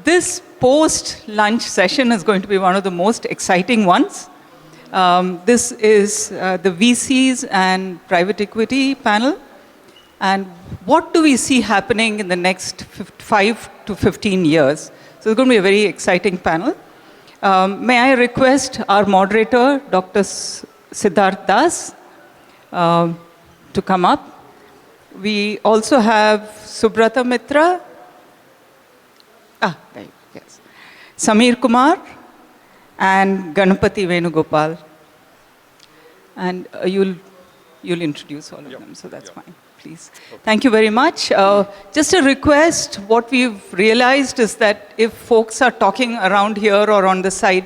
This post-lunch session is going to be one of the most exciting ones. This is the VCs and private equity panel. And what do we see happening in the next 5 to 15 years? So it's going to be a very exciting panel. May I request our moderator, Dr. Siddharth Das, to come up. We also have Subrata Mitra, yes, Samir Kumar, and Ganapati Venugopal. And you'll introduce all of them, so that's fine. Please. Okay. Thank you very much. Just a request, what we've realized is that if folks are talking around here or on the side,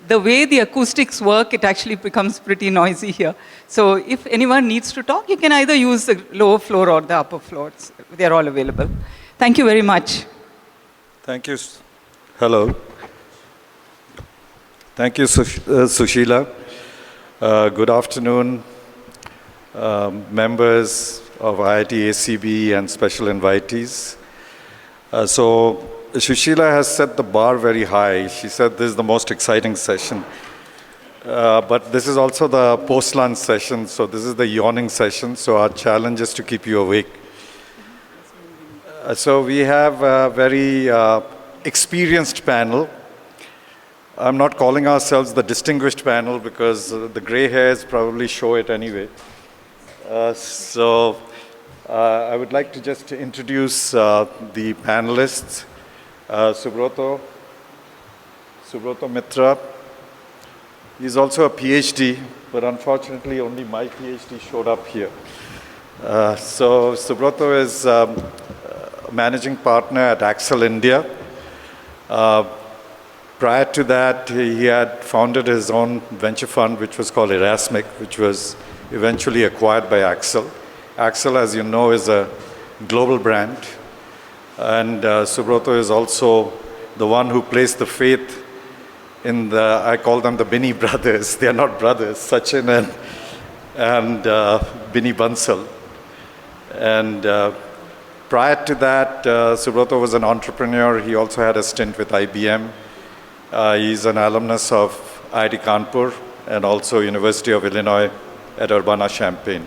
the way the acoustics work, it actually becomes pretty noisy here. So if anyone needs to talk, you can either use the lower floor or the upper floors. They're all available. Thank you very much. Thank you. Hello. Thank you, Sushila. Good afternoon, members of IIT ACB and special invitees. So Sushila has set the bar very high. She said this is the most exciting session. But this is also the post-lunch session, so this is the yawning session, so our challenge is to keep you awake. So we have a very experienced panel. I'm not calling ourselves the distinguished panel because the gray hairs probably show it anyway. I would like to just introduce the panelists. Subrata Mitra. He's also a PhD, but unfortunately only my PhD showed up here. So Subrata is managing partner at Accel India. Prior to that, he had founded his own venture fund, which was called Erasmic, which was eventually acquired by Accel. Accel, as you know, is a global brand. And Subrata is also the one who placed the faith in the, I call them the Binny brothers. They are not brothers, Sachin and Binny Bansal. And prior to that, Subrata was an entrepreneur. He also had a stint with IBM. He's an alumnus of IIT Kanpur and also University of Illinois at Urbana-Champaign.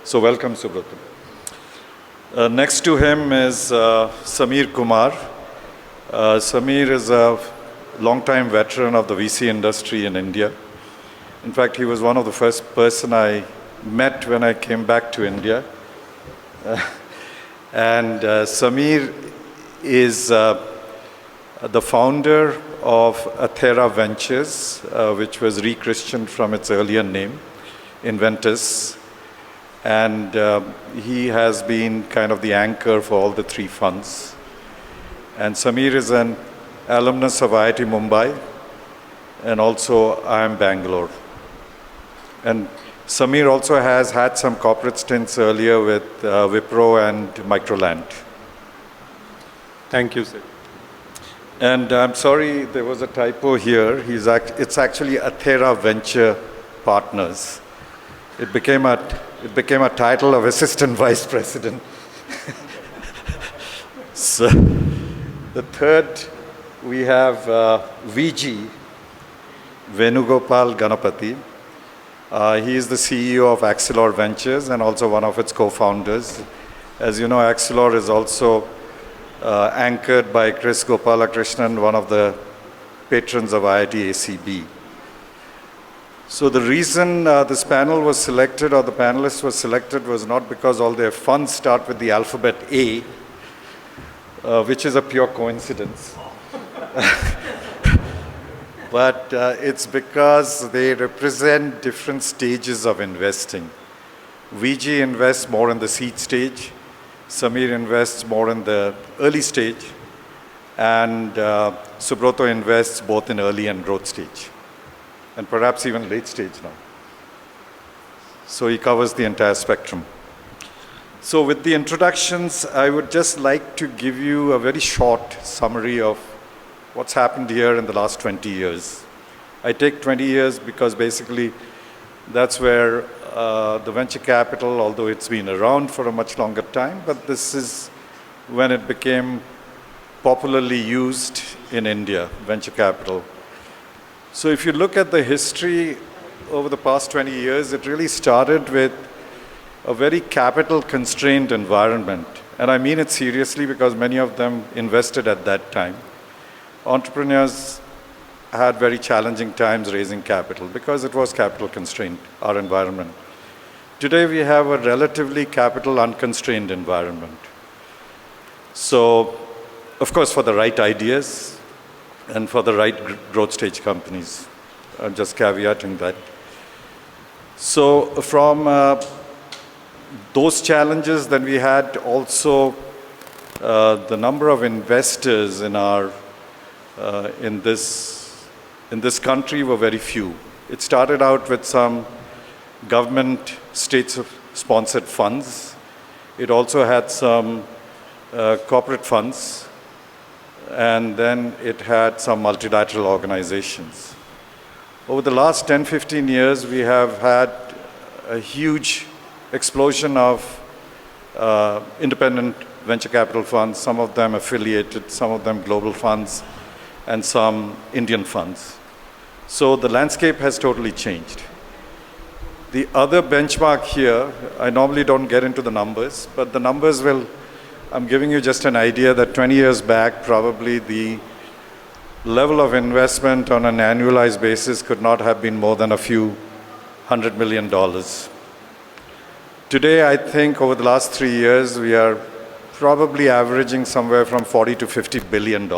So welcome, Subrata. Next to him is Samir Kumar. Samir is a long-time veteran of the VC industry in India. In fact, he was one of the first person I met when I came back to India. And Samir is the founder of Athera Ventures, which was rechristened from its earlier name, Inventus. And he has been kind of the anchor for all the three funds. And Samir is an alumnus of IIT Mumbai and also IIM Bangalore. And Samir also has had some corporate stints earlier with Wipro and Microland. Thank you, sir. And I'm sorry, there was a typo here. It's actually Athera Venture Partners. It became a title of assistant vice president. So the third, we have VG, Venugopal Ganapati. He is the CEO of Accel Ventures and also one of its co-founders. As you know, Accel is also anchored by Chris Gopalakrishnan, one of the patrons of IIT ACB. So the reason this panel was selected, or the panelists were selected, was not because all their funds start with the alphabet A, which is a pure coincidence. But it's because they represent different stages of investing. VG invests more in the seed stage, Samir invests more in the early stage, and Subrata invests both in early and growth stage, and perhaps even late stage now. So he covers the entire spectrum. So with the introductions, I would just like to give you a very short summary of what's happened here in the last 20 years. I take 20 years because basically that's where the venture capital, although it's been around for a much longer time, but this is when it became popularly used in India, venture capital. So if you look at the history over the past 20 years, it really started with a very capital constrained environment. And I mean it seriously because many of them invested at that time. Entrepreneurs had very challenging times raising capital because it was capital constrained, our environment. Today we have a relatively capital unconstrained environment. So, of course, for the right ideas and for the right growth stage companies. I'm just caveating that. So from those challenges, then we had also the number of investors in our in this country were very few. It started out with some government state-sponsored funds. It also had some corporate funds, and then it had some multilateral organizations. Over the last 10, 15 years, we have had a huge explosion of independent venture capital funds, some of them affiliated, some of them global funds, and some Indian funds. So the landscape has totally changed. The other benchmark here, I normally don't get into the numbers, but the numbers will, I'm giving you just an idea that 20 years back, probably the level of investment on an annualized basis could not have been more than a few $100 million. Today, I think over the last 3 years, we are probably averaging somewhere from $40 to $50 billion.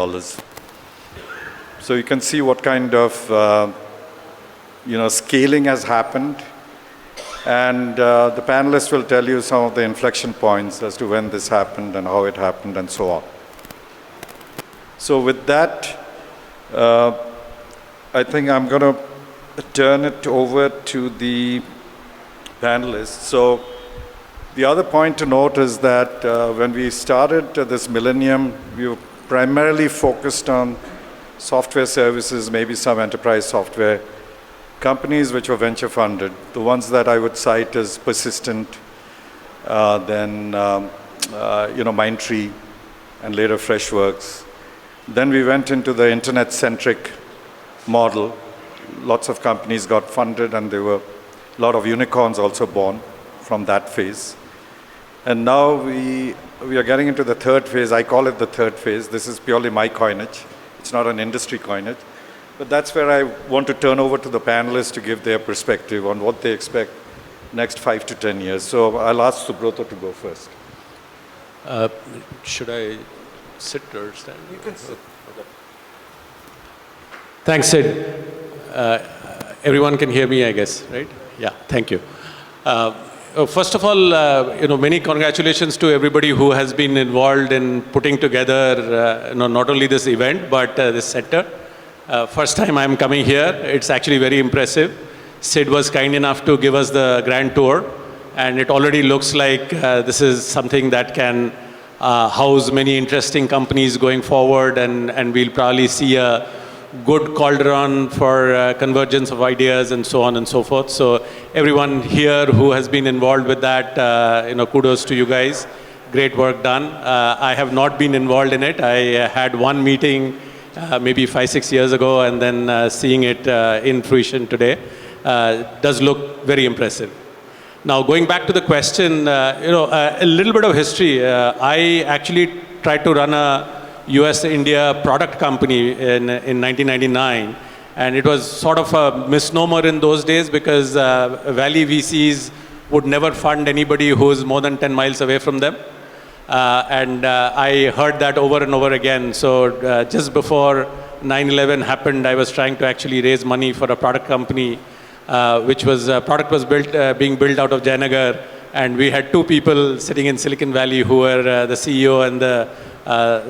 So you can see what kind of scaling has happened. And the panelists will tell you some of the inflection points as to when this happened and how it happened and so on. So with that, I think I'm going to turn it over to the panelists. So the other point to note is that when we started this millennium, we were primarily focused on software services, maybe some enterprise software companies which were venture funded. The ones that I would cite as Persistent, then Mindtree, and later Freshworks. Then we went into the internet-centric model. Lots of companies got funded, and there were a lot of unicorns also born from that phase. And now we are getting into the third phase. I call it the third phase. This is purely my coinage. It's not an industry coinage. But that's where I want to turn over to the panelists to give their perspective on what they expect next 5 to 10 years. So I'll ask Subrata to go first. Should I sit or stand? You can sit. Okay. Thanks, Sid. Everyone can hear me, I guess, right? Yeah, thank you. First of all, many congratulations to everybody who has been involved in putting together, not only this event, but this center. First time I'm coming here. It's actually very impressive. Sid was kind enough to give us the grand tour, and it already looks like this is something that can house many interesting companies going forward, and we'll probably see a good cauldron for convergence of ideas and so on and so forth. So everyone here who has been involved with that, kudos to you guys. Great work done. I have not been involved in it. I had one meeting maybe 5-6 years ago, and then seeing it in fruition today does look very impressive. Now, going back to the question, a little bit of history. I actually tried to run a US-India product company in 1999, and it was sort of a misnomer in those days because Valley VCs would never fund anybody who is more than 10 miles away from them. And I heard that over and over again. So just before 9/11 happened, I was trying to actually raise money for a product company, which was product was being built out of Jayanagar, and we had two people sitting in Silicon Valley who were the CEO and the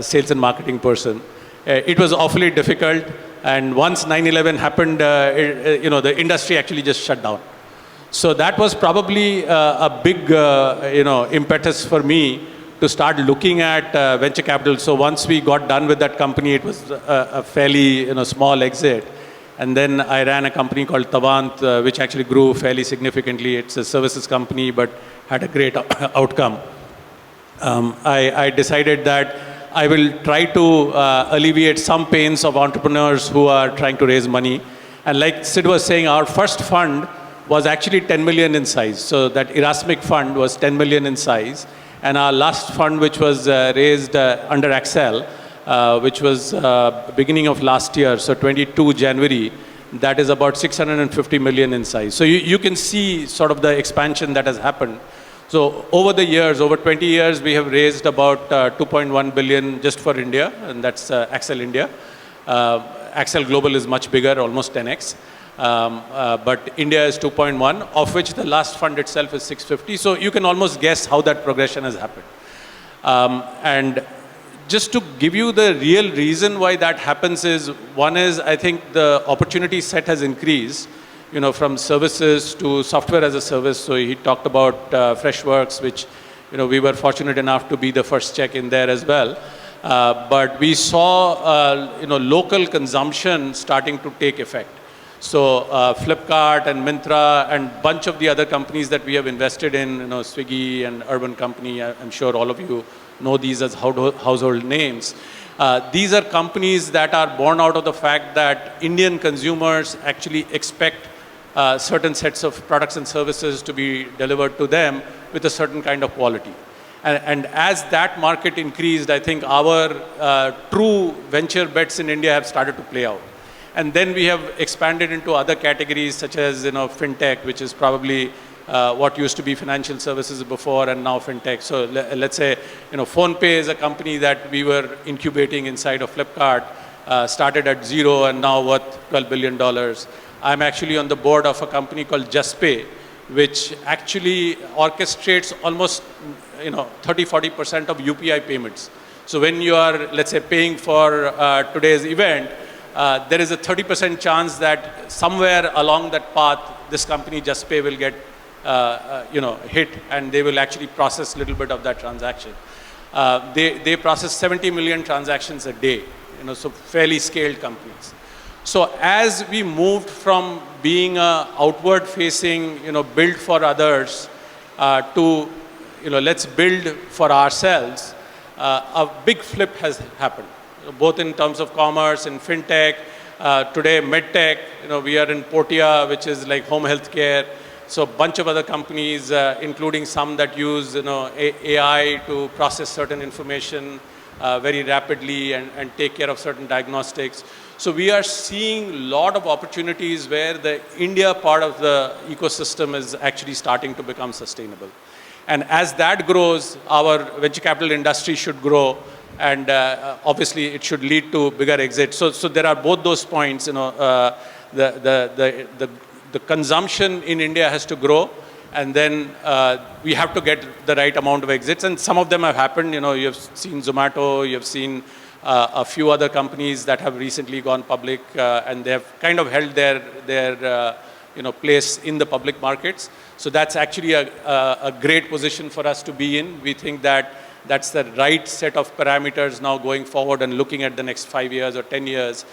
sales and marketing person. It was awfully difficult, and once 9/11 happened, the industry actually just shut down. So that was probably a big impetus for me to start looking at venture capital. So once we got done with that company, it was a fairly small exit. And then I ran a company called Tavant, which actually grew fairly significantly. It's a services company, but had a great outcome. I decided that I will try to alleviate some pains of entrepreneurs who are trying to raise money. And like Sid was saying, our first fund was actually 10 million in size. So that Erasmic fund was 10 million in size. And our last fund, which was raised under Accel, which was beginning of last year, so 22 January, that is about 650 million in size. So you can see sort of the expansion that has happened. So over the years, over 20 years, we have raised about 2.1 billion just for India, and that's Accel India. Accel Global is much bigger, almost 10x. But India is 2.1, of which the last fund itself is 650. So you can almost guess how that progression has happened. And just to give you the real reason why that happens is, one is, I think the opportunity set has increased, you know, from services to software as a service. So he talked about Freshworks, which, you know, we were fortunate enough to be the first check in there as well. But we saw, you know, local consumption starting to take effect. So Flipkart and Myntra and bunch of the other companies that we have invested in, you know, Swiggy and Urban Company, I'm sure all of you know these as household names. These are companies that are born out of the fact that Indian consumers actually expect certain sets of products and services to be delivered to them with a certain kind of quality. And as that market increased, I think our true venture bets in India have started to play out. And then we have expanded into other categories such as, you know, fintech, which is probably what used to be financial services before and now fintech. So let's say, you know, PhonePe is a company that we were incubating inside of Flipkart, started at zero and now worth $12 billion. I'm actually on the board of a company called JustPay, which actually orchestrates almost, you know, 30-40% of UPI payments. So when you are, let's say, paying for today's event, there is a 30% chance that somewhere along that path, this company JustPay will get you know, hit, and they will actually process a little bit of that transaction. They process 70 million transactions a day, you know, so fairly scaled companies. So as we moved from being a outward facing, you know, build for others to, you know, let's build for ourselves, a big flip has happened, both in terms of commerce and fintech. Today, medtech, you know, we are in Portia, which is like home health care. So a bunch of other companies, including some that use, you know, AI to process certain information very rapidly and take care of certain diagnostics. So we are seeing a lot of opportunities where the India part of the ecosystem is actually starting to become sustainable. And as that grows, our venture capital industry should grow, and obviously it should lead to bigger exits. So there are both those points, you know, the consumption in India has to grow, and then we have to get the right amount of exits, and some of them have happened. You know, you have seen Zomato, you have seen a few other companies that have recently gone public, and they have kind of held their you know, place in the public markets. So that's actually a great position for us to be in. We think that that's the right set of parameters now going forward and looking at the next 5 years or 10 years.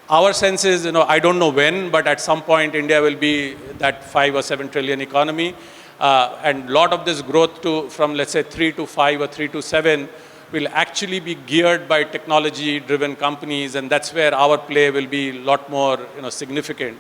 Our sense is, you know, I don't know when, but at some point India will be that 5 or 7 trillion economy. And a lot of this growth from, let's say, 3 to 5 or 3 to 7 will actually be geared by technology-driven companies, and that's where our play will be a lot more, you know, significant.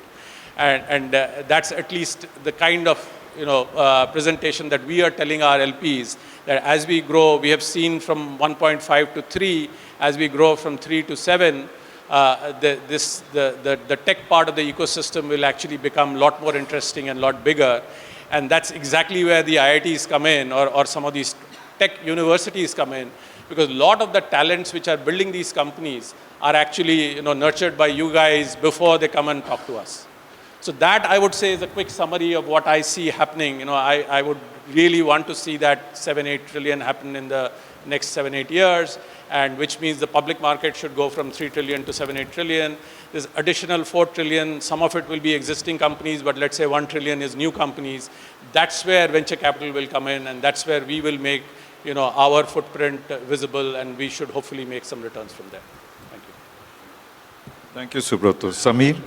And that's at least the kind of, you know, presentation that we are telling our LPs, that as we grow, we have seen from 1.5 to 3, as we grow from 3 to 7, the tech part of the ecosystem will actually become a lot more interesting and a lot bigger. And that's exactly where the IITs come in, or some of these tech universities come in, because a lot of the talents which are building these companies are actually, you know, nurtured by you guys before they come and talk to us. So that, I would say, is a quick summary of what I see happening. You know, I would really want to see that 7-8 trillion happen in the next 7-8 years, and which means the public market should go from 3 trillion to 7-8 trillion. There's additional 4 trillion. Some of it will be existing companies, but let's say 1 trillion is new companies. That's where venture capital will come in, and that's where we will make, you know, our footprint visible, and we should hopefully make some returns from there. Thank you. Thank you, Subrata. Samir,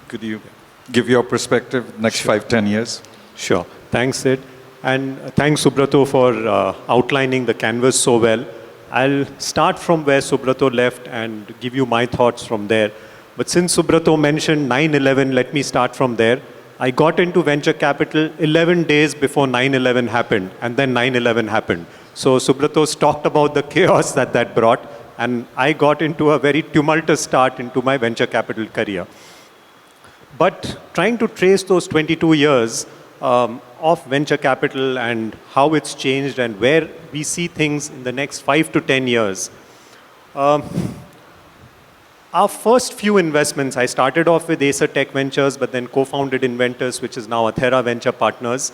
could you give your perspective next 5-10 years? Sure. Thanks, Sid. And thanks, Subrata, for outlining the canvas so well. I'll start from where Subrato left and give you my thoughts from there. But since Subrato mentioned 9/11, let me start from there. I got into venture capital 11 days before 9/11 happened, and then 9/11 happened. So Subrato's talked about the chaos that that brought, and I got into a very tumultuous start into my venture capital career. But trying to trace those 22 years of venture capital and how it's changed and where we see things in the next 5 to 10 years. Our first few investments, I started off with Acer Tech Ventures, but then co-founded Inventors, which is now Athera Venture Partners,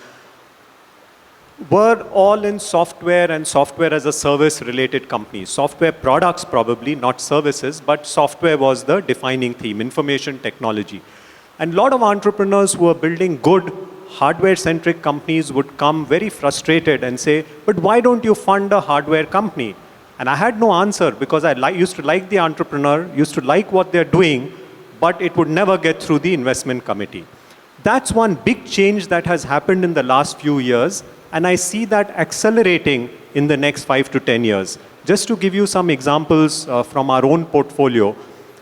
were all in software and software as a service related companies. Software products probably, not services, but software was the defining theme, information technology. And a lot of entrepreneurs who were building good hardware-centric companies would come very frustrated and say, but why don't you fund a hardware company? And I had no answer because I used to like the entrepreneur, used to like what they're doing, but it would never get through the investment committee. That's one big change that has happened in the last few years, and I see that accelerating in the next 5 to 10 years. Just to give you some examples from our own portfolio,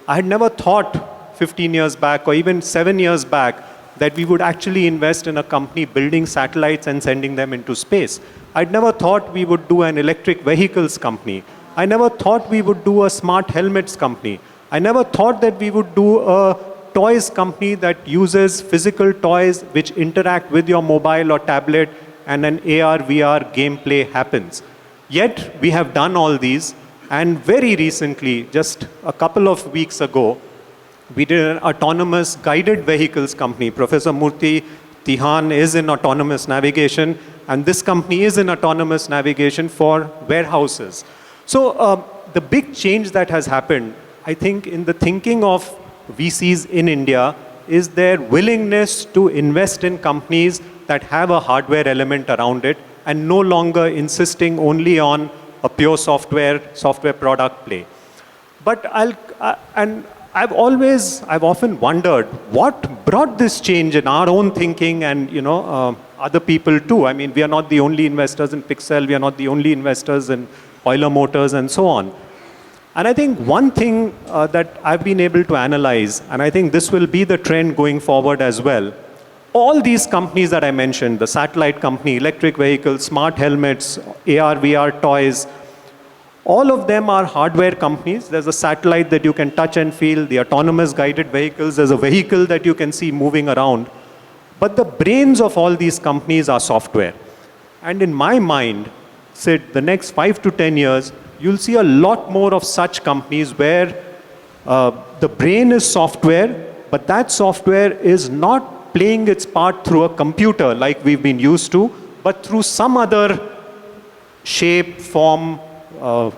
I had never thought 15 years back or even 7 years back that we would actually invest in a company building satellites and sending them into space. I'd never thought we would do an electric vehicles company. I never thought we would do a smart helmets company. I never thought that we would do a toys company that uses physical toys which interact with your mobile or tablet and an AR, VR gameplay happens. Yet we have done all these, and very recently, just a couple of weeks ago, we did an autonomous guided vehicles company. Professor Murthy Tihan is in autonomous navigation, and this company is in autonomous navigation for warehouses. So the big change that has happened, I think, in the thinking of VCs in India is their willingness to invest in companies that have a hardware element around it and no longer insisting only on a pure software product play. But I've often wondered what brought this change in our own thinking and other people too. I mean, we are not the only investors in Pixel, we are not the only investors in Euler Motors and so on. And I think one thing that I've been able to analyze, and I think this will be the trend going forward as well, all these companies that I mentioned, the satellite company, electric vehicles, smart helmets, AR, VR toys, all of them are hardware companies. There's a satellite that you can touch and feel, the autonomous guided vehicles, there's a vehicle that you can see moving around. But the brains of all these companies are software. And in my mind, Sid, the next 5 to 10 years, you'll see a lot more of such companies where the brain is software, but that software is not playing its part through a computer like we've been used to, but through some other shape, form,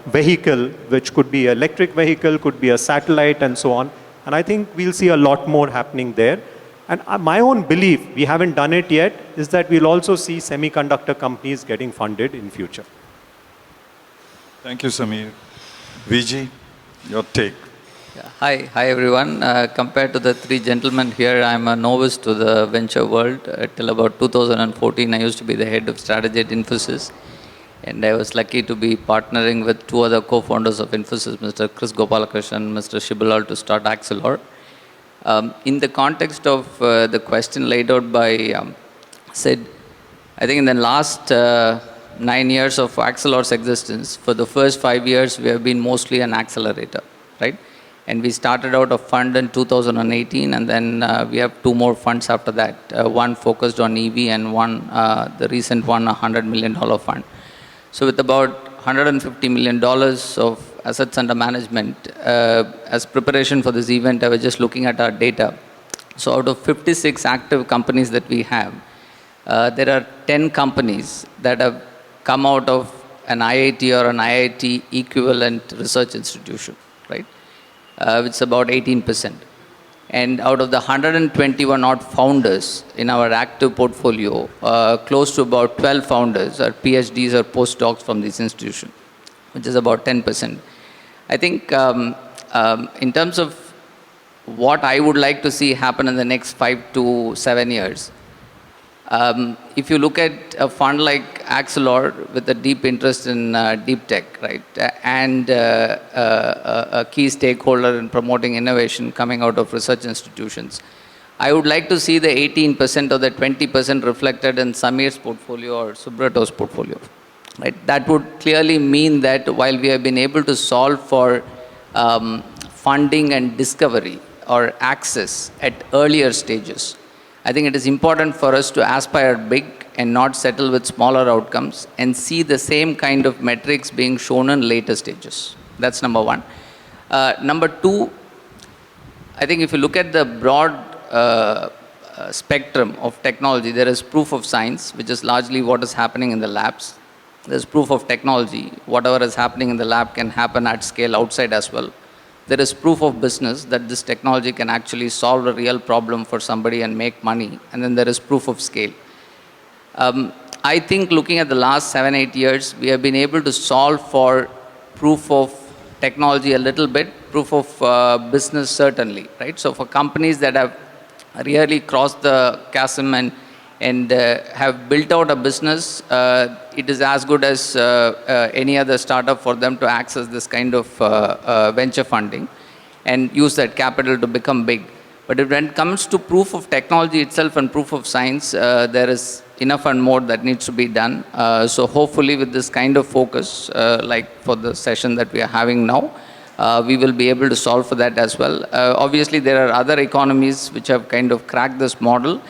vehicle, which could be an electric vehicle, could be a satellite, and so on. And I think we'll see a lot more happening there. And my own belief, we haven't done it yet, is that we'll also see semiconductor companies getting funded in future. Thank you, Samir. VG, your take. Yeah. Hi everyone. Compared to the three gentlemen here, I'm a novice to the venture world. Till about 2014, I used to be the head of strategy at Infosys. And I was lucky to be partnering with two other co-founders of Infosys, Mr. Chris Gopalakrishnan and Mr. Shibalal, to start Axelor. In the context of the question laid out by Sid, I think in the last 9 years of Axelor's existence, for the first 5 years, we have been mostly an accelerator, right? And we started out a fund in 2018, and then we have 2 more funds after that. One focused on EV and one, the recent one, $100 million fund. So with about $150 million of assets under management, as preparation for this event, I was just looking at our data. So out of 56 active companies that we have, there are 10 companies that have come out of an IIT or an IIT equivalent research institution, right? It's about 18%. And out of the 121 odd founders in our active portfolio, close to about 12 founders are PhDs or postdocs from this institution, which is about 10%. I think in terms of what I would like to see happen in the next 5 to 7 years, If you look at a fund like Axelor with a deep interest in deep tech, right, and a key stakeholder in promoting innovation coming out of research institutions, I would like to see the 18% or the 20% reflected in Samir's portfolio or Subrato's portfolio. Right? That would clearly mean that while we have been able to solve for funding and discovery or access at earlier stages, I think it is important for us to aspire big and not settle with smaller outcomes and see the same kind of metrics being shown in later stages. That's number one. Number two, I think if you look at the broad spectrum of technology, there is proof of science, which is largely what is happening in the labs. There's proof of technology. Whatever is happening in the lab can happen at scale outside as well. There is proof of business that this technology can actually solve a real problem for somebody and make money. And then there is proof of scale. I think looking at the last 7-8 years, we have been able to solve for proof of technology a little bit, proof of business certainly, right? So for companies that have really crossed the chasm and have built out a business, it is as good as any other startup for them to access this kind of venture funding and use that capital to become big. But when it comes to proof of technology itself and proof of science, there is enough and more that needs to be done. So hopefully with this kind of focus, like for the session that we are having now, we will be able to solve for that as well. Obviously, there are other economies which have kind of cracked this model.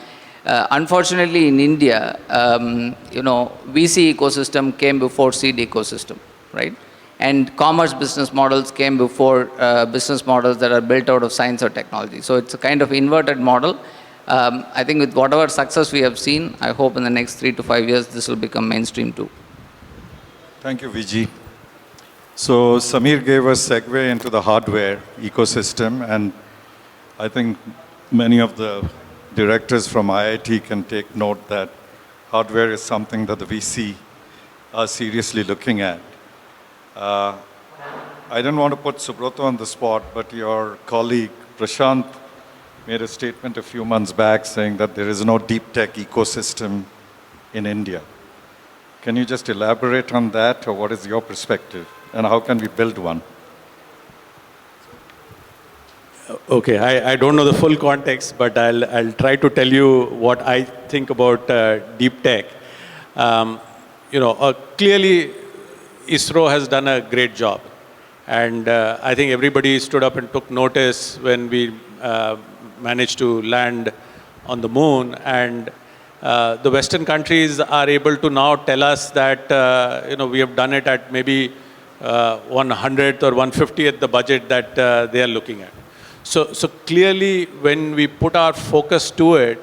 Unfortunately, in India, VC ecosystem came before seed ecosystem, right? And commerce business models came before business models that are built out of science or technology. So it's a kind of inverted model. I think with whatever success we have seen, I hope in the next 3 to 5 years, this will become mainstream too. Thank you, Viji. So Samir gave us segue into the hardware ecosystem, and I think many of the directors from IIT can take note that hardware is something that the VC are seriously looking at. I didn't want to put Subrata on the spot, but your colleague Prashant made a statement a few months back saying that there is no deep tech ecosystem in India. Can you just elaborate on that, or what is your perspective, and how can we build one? Okay, I don't know the full context, but I'll try to tell you what I think about deep tech. Clearly, ISRO has done a great job. And I think everybody stood up and took notice when we managed to land on the moon. And the Western countries are able to now tell us that, we have done it at maybe 100th or 150th the budget that they are looking at. So clearly, when we put our focus to it,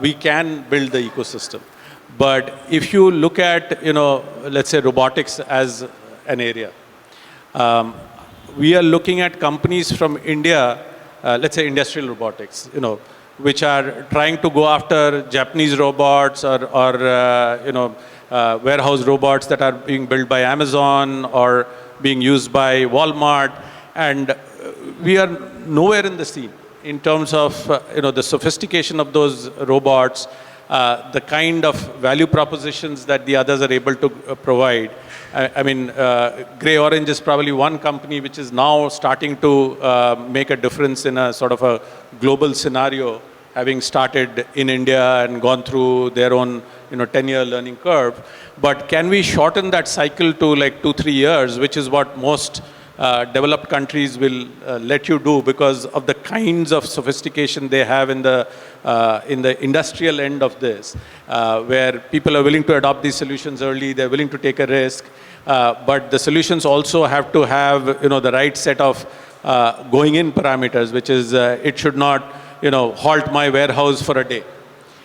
we can build the ecosystem. But if you look at, let's say robotics as an area, we are looking at companies from India, let's say industrial robotics, which are trying to go after Japanese robots or warehouse robots that are being built by Amazon or being used by Walmart. And we are nowhere in the scene in terms of the sophistication of those robots, the kind of value propositions that the others are able to provide. I mean, Grey Orange is probably one company which is now starting to make a difference in a sort of a global scenario, having started in India and gone through their own 10-year learning curve. But can we shorten that cycle to like 2-3 years, which is what most developed countries will let you do because of the kinds of sophistication they have in the industrial end of this, where people are willing to adopt these solutions early, they're willing to take a risk, but the solutions also have to have the right set of going in parameters, which is it should not halt my warehouse for a day.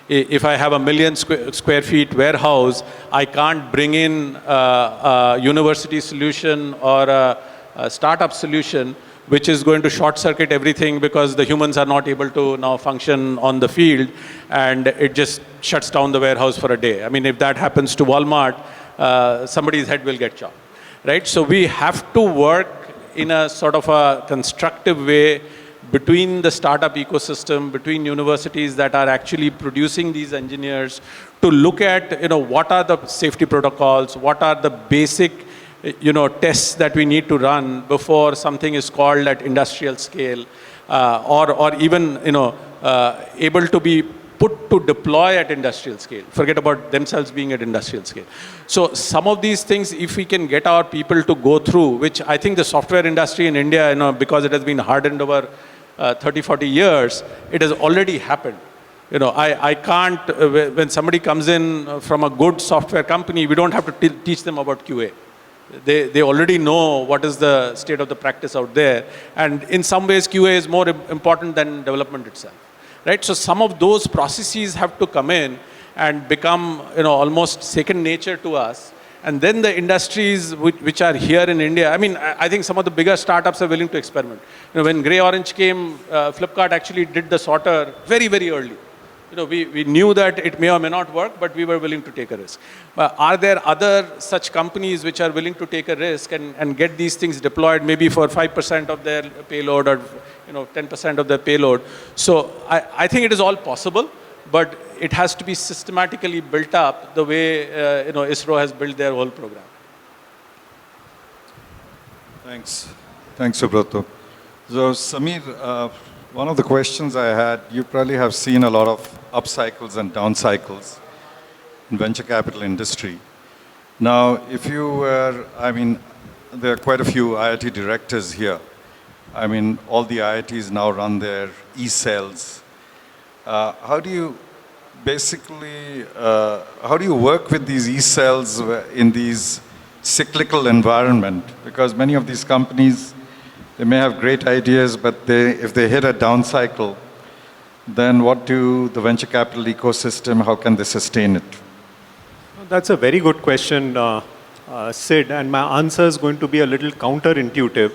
If I have 1 million square feet warehouse, I can't bring in a university solution or a startup solution which is going to short circuit everything because the humans are not able to now function on the field, and it just shuts down the warehouse for a day. I mean, if that happens to Walmart, somebody's head will get chopped, right? So we have to work in a sort of a constructive way between the startup ecosystem, between universities that are actually producing these engineers to look at, what are the safety protocols, what are the basic, tests that we need to run before something is called at industrial scale, or even, able to be put to deploy at industrial scale. Forget about themselves being at industrial scale. So some of these things, if we can get our people to go through, which I think the software industry in India, because it has been hardened over 30, 40 years, it has already happened. I can't, when somebody comes in from a good software company, we don't have to teach them about QA. They already know what is the state of the practice out there. And in some ways, QA is more important than development itself. Right? So some of those processes have to come in and become, almost second nature to us. And then the industries which are here in India, I think some of the bigger startups are willing to experiment. When Grey Orange came, Flipkart actually did the sorter very, very early. We knew that it may or may not work, but we were willing to take a risk. Are there other such companies which are willing to take a risk and get these things deployed maybe for 5% of their payload or 10% of their payload? So I think it is all possible, but it has to be systematically built up the way ISRO has built their whole program. Thanks. Thanks, Subrato. So, Samir, one of the questions I had, you probably have seen a lot of up cycles and down cycles in venture capital industry. Now, if you were, there are quite a few IIT directors here. All the IITs now run their e-cells. How do you work with these e-cells in these cyclical environment? Because many of these companies, they may have great ideas, but if they hit a down cycle, then what do the venture capital ecosystem, how can they sustain it? That's a very good question, Sid, and my answer is going to be a little counterintuitive.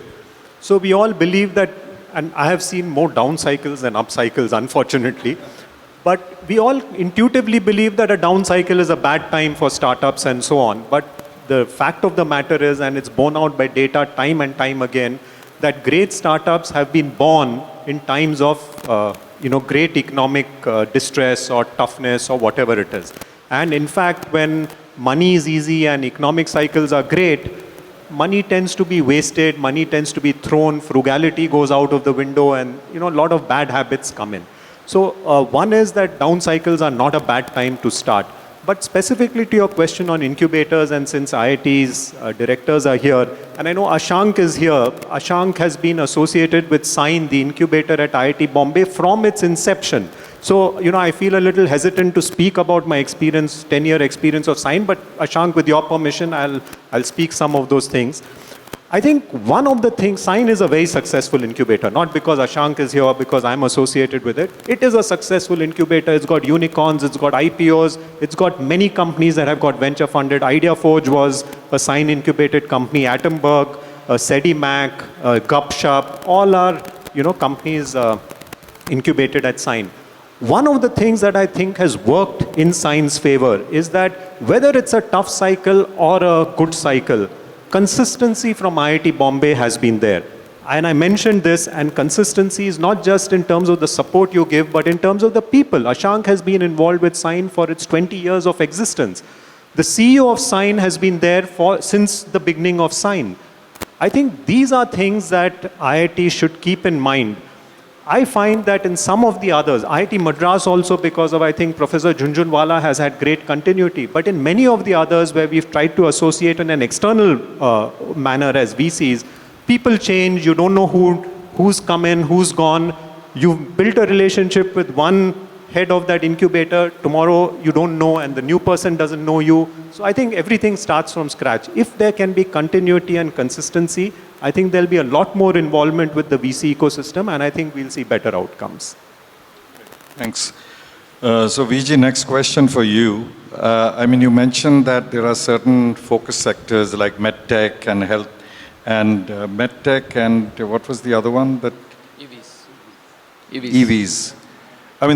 So we all believe that, and I have seen more down cycles than up cycles, unfortunately, but we all intuitively believe that a down cycle is a bad time for startups and so on. But the fact of the matter is, and it's borne out by data time and time again, that great startups have been born in times of great economic distress or toughness or whatever it is. And in fact, when money is easy and economic cycles are great, money tends to be wasted, money tends to be thrown, frugality goes out of the window, and a lot of bad habits come in. So one is that down cycles are not a bad time to start. But specifically to your question on incubators, and since IIT's directors are here, and I know Ashank is here, Ashank has been associated with Sign, the incubator at IIT Bombay, from its inception. So, I feel a little hesitant to speak about my experience, 10-year experience of Sign, but Ashank, with your permission, I'll speak some of those things. I think one of the things, Sign is a very successful incubator, not because Ashank is here or because I'm associated with it. It is a successful incubator. It's got unicorns, it's got IPOs, it's got many companies that have got venture funded. IdeaForge was a Sign incubated company, Atomberg, SediMac, Gupshup, all are companies incubated at Sign. One of the things that I think has worked in Sign's favor is that whether it's a tough cycle or a good cycle, consistency from IIT Bombay has been there. And I mentioned this, and consistency is not just in terms of the support you give, but in terms of the people. Ashank has been involved with Sign for its 20 years of existence. The CEO of Sign has been there since the beginning of Sign. I think these are things that IIT should keep in mind. I find that in some of the others, IIT Madras also, because of, I think, Professor Jhunjhunwala has had great continuity. But in many of the others where we've tried to associate in an external manner as VCs, people change, you don't know who's come in, who's gone. You've built a relationship with one head of that incubator, tomorrow you don't know and the new person doesn't know you. So I think everything starts from scratch. If there can be continuity and consistency, I think there'll be a lot more involvement with the VC ecosystem, and I think we'll see better outcomes. Thanks. So Vijay, next question for you. You mentioned that there are certain focus sectors like medtech and health, and medtech and what was the other one? That EVs.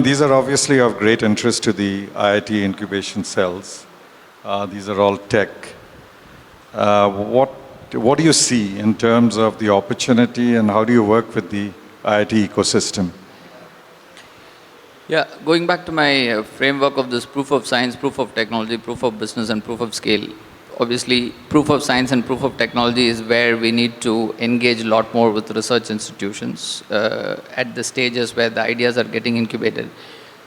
These are obviously of great interest to the IIT incubation cells. These are all tech. What do you see in terms of the opportunity, and how do you work with the IIT ecosystem? Yeah, going back to my framework of this proof of science, proof of technology, proof of business, and proof of scale. Obviously, proof of science and proof of technology is where we need to engage a lot more with research institutions at the stages where the ideas are getting incubated.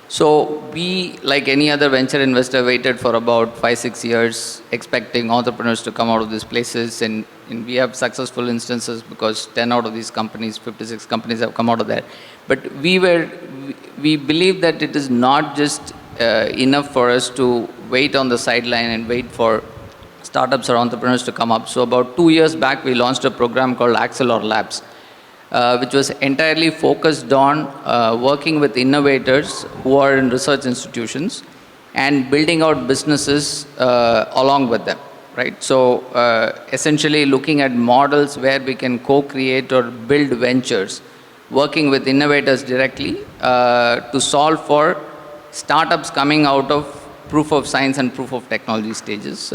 So we, like any other venture investor, waited for about 5-6 years, expecting entrepreneurs to come out of these places, and we have successful instances because 10 out of these companies, 56 companies have come out of there. But we believe that it is not just enough for us to wait on the sideline and wait for startups or entrepreneurs to come up. So about 2 years back, we launched a program called Axelor Labs, which was entirely focused on working with innovators who are in research institutions and building out businesses along with them, right? So essentially looking at models where we can co-create or build ventures, working with innovators directly to solve for startups coming out of proof of science and proof of technology stages.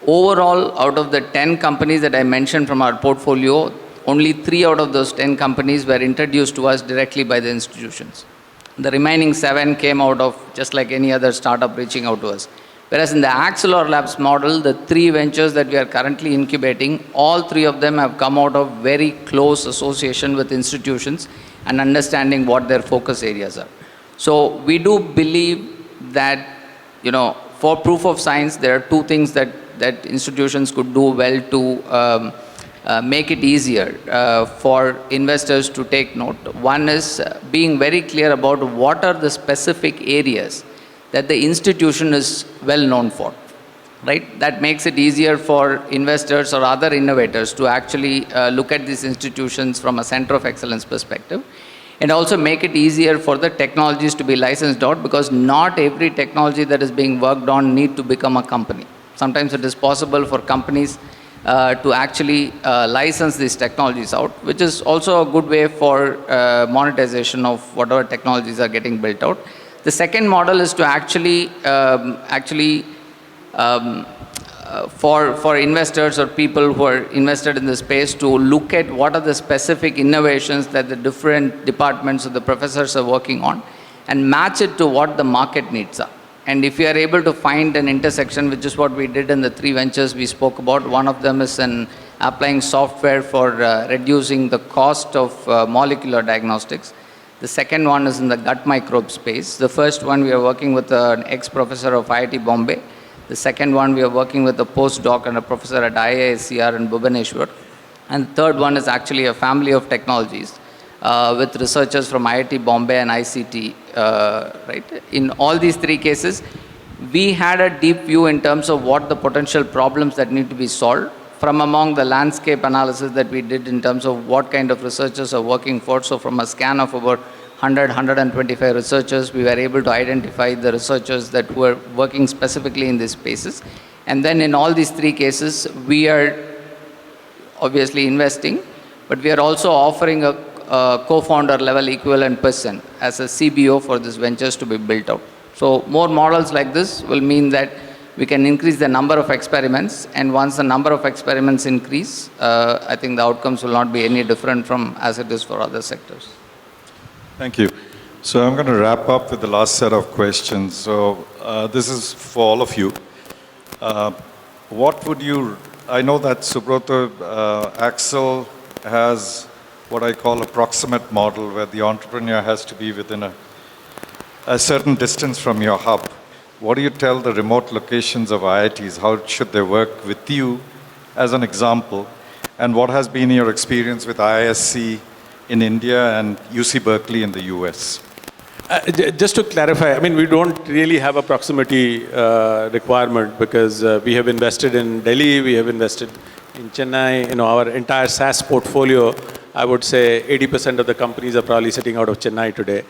Overall, out of the 10 companies that I mentioned from our portfolio, only 3 out of those 10 companies were introduced to us directly by the institutions. The remaining 7 came out of just like any other startup reaching out to us. Whereas in the Axelor Labs model, the 3 ventures that we are currently incubating, all 3 of them have come out of very close association with institutions and understanding what their focus areas are. So we do believe that, for proof of science, there are 2 things that institutions could do well to make it easier for investors to take note. One is being very clear about what are the specific areas that the institution is well known for, right? That makes it easier for investors or other innovators to actually look at these institutions from a center of excellence perspective, and also make it easier for the technologies to be licensed out, because not every technology that is being worked on need to become a company. Sometimes it is possible for companies to actually license these technologies out, which is also a good way for monetization of whatever technologies are getting built out. The second model is to for investors or people who are invested in the space to look at what are the specific innovations that the different departments or the professors are working on and match it to what the market needs are. And if you are able to find an intersection, which is what we did in the 3 ventures we spoke about, one of them is in applying software for reducing the cost of molecular diagnostics. The second one is in the gut microbe space. The first one we are working with an ex-professor of IIT Bombay. The second one we are working with a postdoc and a professor at IIScr in Bhubaneswar. And the third one is actually a family of technologies with researchers from IIT Bombay and ICT, right? In all these 3 cases, we had a deep view in terms of what the potential problems that need to be solved from among the landscape analysis that we did in terms of what kind of researchers are working for. So from a scan of about 125 researchers, we were able to identify the researchers that were working specifically in these spaces. And then in all these 3 cases, we are obviously investing, but we are also offering a co-founder level equivalent person as a CBO for these ventures to be built out. So more models like this will mean that we can increase the number of experiments, and once the number of experiments increase, I think the outcomes will not be any different from as it is for other sectors. Thank you. So I'm going to wrap up with the last set of questions. So this is for all of you. What would you, I know that Subrata, Axel has what I call a proximate model, where the entrepreneur has to be within a certain distance from your hub. What do you tell the remote locations of IITs? How should they work with you as an example? And what has been your experience with IISc in India and UC Berkeley in the US? Just to clarify, I mean, we don't really have a proximity requirement, because we have invested in Delhi, we have invested in Chennai. Our entire SaaS portfolio, I would say 80% of the companies are probably sitting out of Chennai today.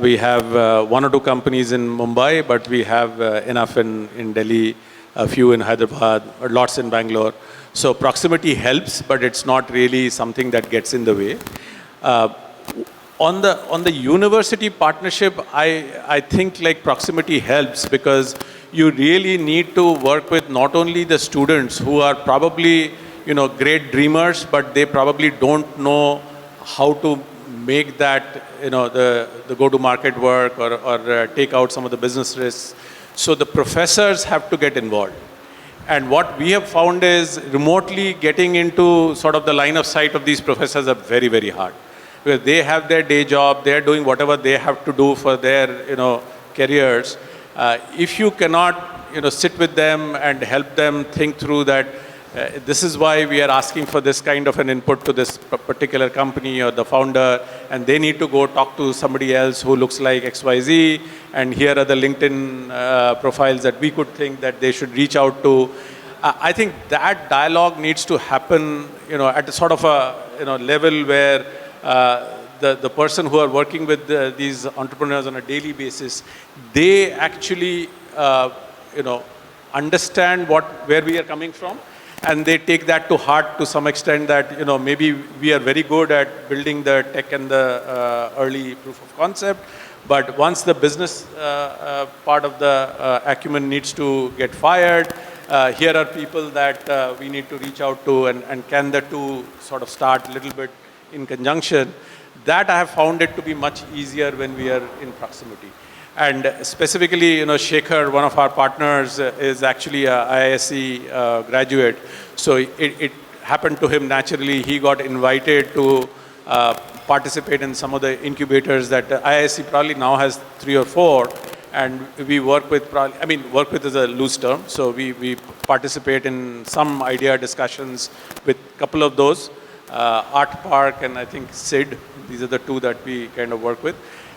We have 1 or 2 companies in Mumbai, but we have enough in Delhi, a few in Hyderabad, lots in Bangalore. So proximity helps, but it's not really something that gets in the way. On the university partnership, I think like proximity helps, because you really need to work with not only the students who are probably great dreamers, but they probably don't know how to make that, the go-to-market work or take out some of the business risks. So the professors have to get involved. And what we have found is remotely getting into sort of the line of sight of these professors are very, very hard. Because they have their day job, they're doing whatever they have to do for their, careers. If you cannot, sit with them and help them think through that, this is why we are asking for this kind of an input to this particular company or the founder, and they need to go talk to somebody else who looks like XYZ, and here are the LinkedIn profiles that we could think that they should reach out to. I think that dialogue needs to happen, at a sort of a, level where the person who are working with these entrepreneurs on a daily basis, they actually, understand where we are coming from. And they take that to heart to some extent that, maybe we are very good at building the tech and the early proof of concept. But once the business part of the acumen needs to get fired, here are people that we need to reach out to, and can the two sort of start a little bit in conjunction. That I have found it to be much easier when we are in proximity. And specifically, Shekhar, one of our partners, is actually a IISc graduate. So it happened to him naturally. He got invited to participate in some of the incubators that IISc probably now has 3 or 4. And we work with, work with is a loose term. So we participate in some idea discussions with a couple of those. Art Park and I think SID, these are the 2 that we kind of work with.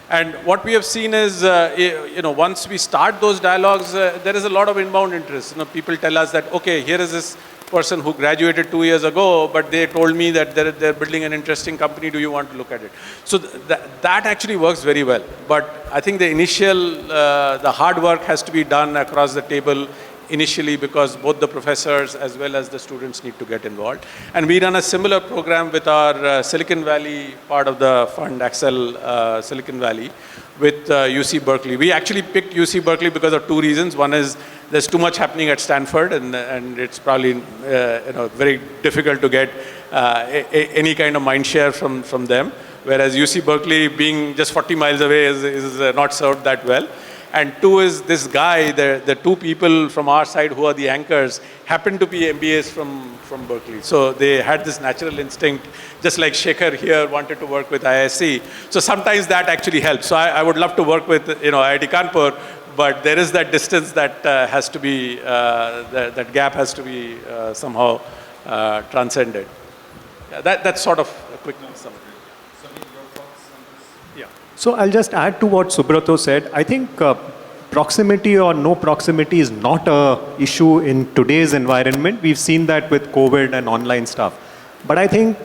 And what we have seen is, once we start those dialogues, there is a lot of inbound interest. People tell us that, okay, here is this person who graduated 2 years ago, but they told me that they're building an interesting company. Do you want to look at it? So that actually works very well. But I think the initial, the hard work has to be done across the table initially, because both the professors as well as the students need to get involved. And we run a similar program with our Silicon Valley part of the fund, Accel Silicon Valley, with UC Berkeley. We actually picked UC Berkeley because of 2 reasons. One is there's too much happening at Stanford, and it's probably very difficult to get any kind of mind share from them. Whereas UC Berkeley, being just 40 miles away, is not served that well. And 2 is this guy, the 2 people from our side who are the anchors happen to be MBAs from Berkeley. So they had this natural instinct, just like Shekhar here wanted to work with IISc. So sometimes that actually helps. So I would love to work with IIT Kanpur, but there is that distance that has to be, that gap has to be somehow transcended. Yeah, that's sort of a quick summary. So I'll just add to what Subrato said. I think proximity or no proximity is not an issue in today's environment. We've seen that with COVID and online stuff. But I think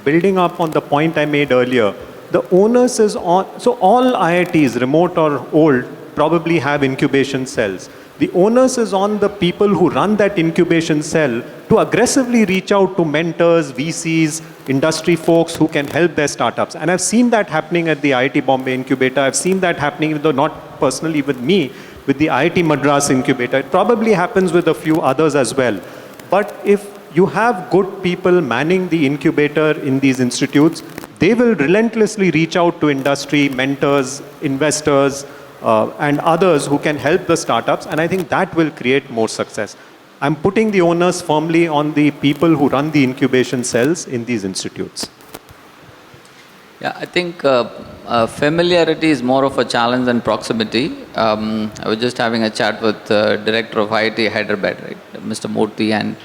building up on the point I made earlier, the onus is on, so all IITs, remote or old, probably have incubation cells. The onus is on the people who run that incubation cell to aggressively reach out to mentors, VCs, industry folks who can help their startups. And I've seen that happening at the IIT Bombay incubator. I've seen that happening, even though not personally with me, with the IIT Madras incubator. It probably happens with a few others as well. But if you have good people manning the incubator in these institutes, they will relentlessly reach out to industry, mentors, investors, and others who can help the startups, and I think that will create more success. I'm putting the onus firmly on the people who run the incubation cells in these institutes. Yeah, I think familiarity is more of a challenge than proximity. I was just having a chat with the director of IIT Hyderabad, right, Mr. Murthy, and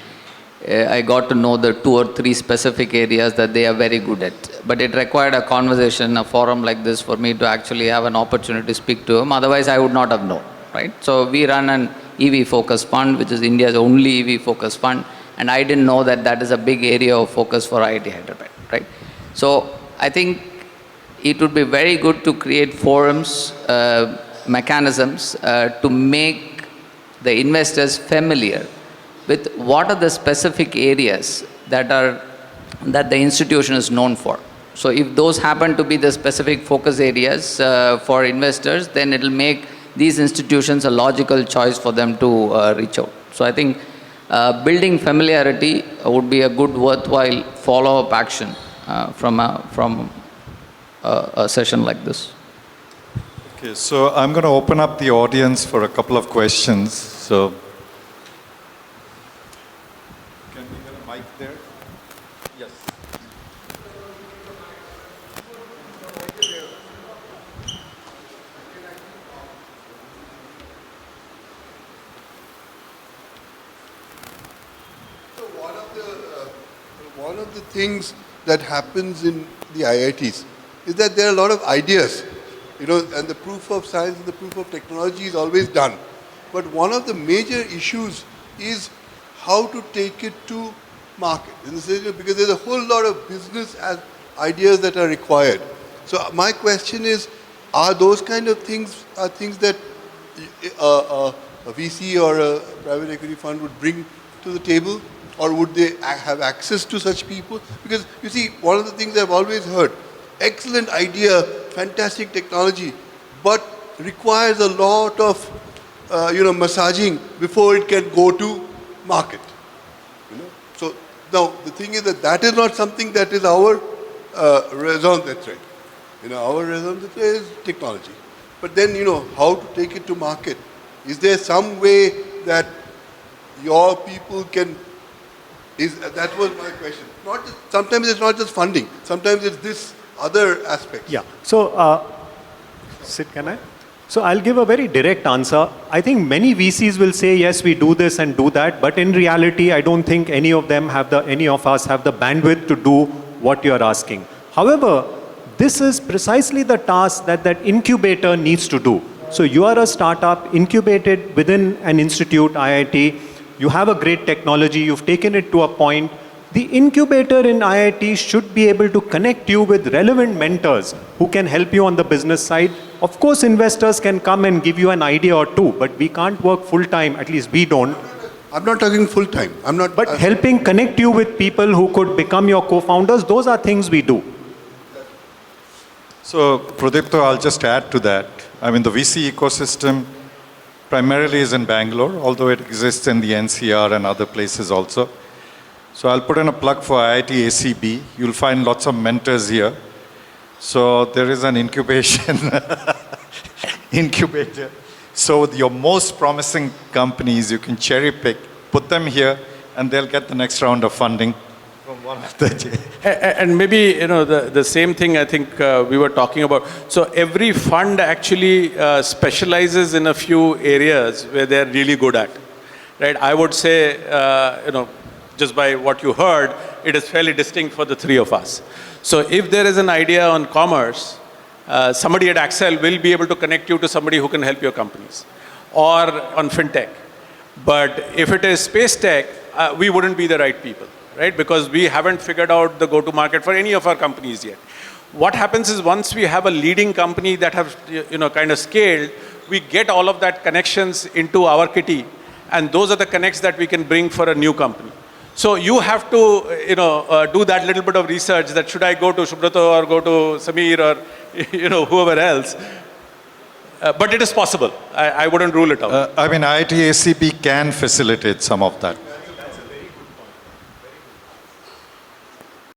I got to know the 2 or 3 specific areas that they are very good at. But it required a conversation, a forum like this for me to actually have an opportunity to speak to him. Otherwise, I would not have known, right? So we run an EV-focused fund, which is India's only EV-focused fund. And I didn't know that that is a big area of focus for IIT Hyderabad, right? So I think it would be very good to create forums, mechanisms to make the investors familiar with what are the specific areas that the institution is known for. So if those happen to be the specific focus areas for investors, then it will make these institutions a logical choice for them to reach out. So I think building familiarity would be a good, worthwhile follow-up action from a session like this. Okay, so I'm going to open up the audience for a couple of questions. So, can we get a mic there? Yes. So one of the things that happens in the IITs is that there are a lot of ideas, and the proof of science and the proof of technology is always done. But one of the major issues is how to take it to market. In the sense, because there's a whole lot of business ideas that are required. So my question is, are those kind of things things that a VC or a private equity fund would bring to the table? Or would they have access to such people? Because you see, one of the things I've always heard, excellent idea, fantastic technology, but requires a lot of massaging before it can go to market. So now the thing is that is not something that is our raison d'etre. Our raison d'etre is technology. But then how to take it to market? Is there some way that your people can? That was my question. Sometimes it's not just funding. Sometimes it's this other aspect. Yeah. So, Sid, can I? So I'll give a very direct answer. I think many VCs will say, yes, we do this and do that. But in reality, I don't think any of us have the bandwidth to do what you're asking. However, this is precisely the task that incubator needs to do. So you are a startup incubated within an institute, IIT. You have a great technology, you've taken it to a point. The incubator in IIT should be able to connect you with relevant mentors who can help you on the business side. Of course, investors can come and give you an idea or two, but we can't work full time, at least we don't. I'm not talking full time. But helping connect you with people who could become your co-founders, those are things we do. So, Pradipto, I'll just add to that. I mean, the VC ecosystem primarily is in Bangalore, although it exists in the NCR and other places also. So I'll put in a plug for IIT ACB. You'll find lots of mentors here. So there is an incubator. So your most promising companies, you can cherry pick, put them here, and they'll get the next round of funding from one of the... And maybe, the same thing I think we were talking about. So every fund actually specializes in a few areas where they're really good at, right? I would say, just by what you heard, it is fairly distinct for the three of us. So if there is an idea on commerce, somebody at Accel will be able to connect you to somebody who can help your companies, or on fintech. But if it is space tech, we wouldn't be the right people, right? Because we haven't figured out the go-to-market for any of our companies yet. What happens is once we have a leading company that have kind of scaled, we get all of that connections into our kitty, and those are the connects that we can bring for a new company. So you have to do that little bit of research that should I go to Subrato or go to Samir or whoever else. But it is possible. I wouldn't rule it out. I mean, IIT ACB can facilitate some of that.